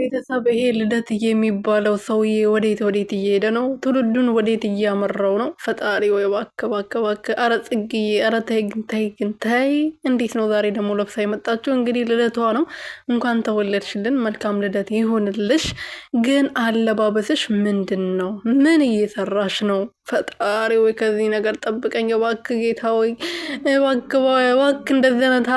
ቤተሰብ ይሄ ልደት የሚባለው ሰውዬ ወዴት እየሄደ ነው? ትውልዱን ወዴት እያመራው ነው? ፈጣሪ ወይ እባክህ እባክህ እባክህ! አረ ጽግዬ፣ አረ ተይ! እንዴት ነው ዛሬ ደግሞ ለብሳ የመጣችው? እንግዲህ ልደቷ ነው። እንኳን ተወለድሽልን፣ መልካም ልደት ይሁንልሽ። ግን አለባበስሽ ምንድን ነው? ምን እየሰራሽ ነው? ፈጣሪ ወይ ከዚህ ነገር ጠብቀኝ እባክህ ጌታ ወይ እባክህ እንደዚህ አይነት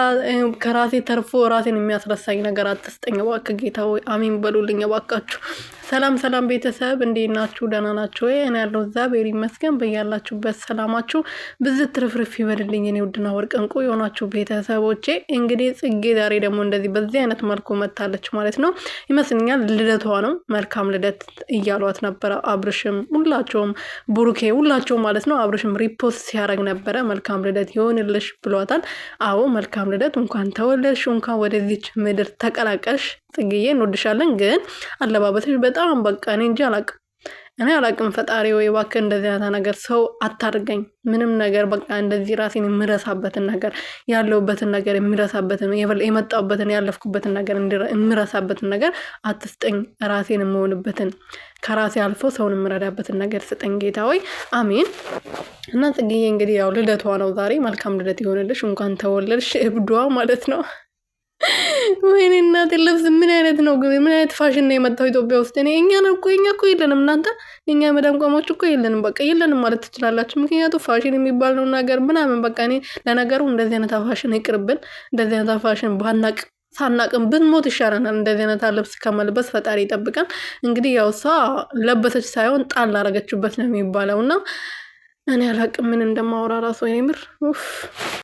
ከራሴ ተርፎ ራሴን የሚያስረሳኝ ነገር አትስጠኝ እባክህ ጌታ ወይ አሜን በሉልኝ እባካችሁ። ሰላም ቤተሰብ እንዴት ናችሁ? ደህና ናችሁ ወይ? እኔ ያለው እግዚአብሔር ይመስገን። በያላችሁበት ሰላማችሁ ብዝት ትርፍርፍ ይበልልኝ። እኔ ውድና ወርቅ እንቁ የሆናችሁ ቤተሰቦቼ እንግዲህ ጽጌ ዛሬ ደግሞ እንደዚህ በዚህ አይነት መልኩ መታለች ማለት ነው ይመስለኛል። ልደቷ ነው። መልካም ልደት እያሏት ነበረ። አብርሽም ሁላቸውም ቡሩኬ ሁላቸው ማለት ነው። አብርሽም ሪፖስት ሲያደርግ ነበረ። መልካም ልደት ይሆንልሽ ብሏታል። አዎ መልካም ልደት፣ እንኳን ተወለድሽ፣ እንኳን ወደዚች ምድር ተቀላቀልሽ። ጽጌዬ እንወድሻለን። ግን አለባበስሽ በጣም በቃ እኔ እንጂ አላቅም። ፈጣሪ ወይ እባክህ እንደዚህ አይነት ነገር ሰው አታርገኝ። ምንም ነገር በቃ እንደዚህ ራሴን የምረሳበትን ነገር ያለውበትን ነገር የምረሳበትን የመጣውበትን ያለፍኩበትን ነገር የምረሳበትን ነገር አትስጠኝ። ራሴን የምሆንበትን ከራሴ አልፎ ሰውን የምረዳበትን ነገር ስጠኝ ጌታ ወይ አሜን። እና ጽጌዬ እንግዲህ ያው ልደቷ ነው ዛሬ። መልካም ልደት ይሆንልሽ፣ እንኳን ተወለድሽ። እብዷ ማለት ነው። ወይኔ እናቴ ልብስ ምን አይነት ነው? ምን አይነት ፋሽን ነው የመጣው ኢትዮጵያ ውስጥ? እኛ እኮ የለንም እናንተ። እኛ መዳም ቆሞች እኮ የለንም፣ በቃ የለንም ማለት ትችላላችሁ። ምክንያቱም ፋሽን የሚባለው ነገር ምናምን በቃ እኔ ለነገሩ እንደዚህ አይነት ፋሽን ይቅርብን። እንደዚህ አይነት ፋሽን ሳናቅም ብንሞት ይሻለናል። እንደዚህ አይነት ልብስ ከመልበስ ፈጣሪ ይጠብቀን። እንግዲህ ያው እሷ ለበሰች ሳይሆን ጣል አረገችበት ነው የሚባለው። እና እኔ አላቅም ምን እንደማወራ ራሱ የምር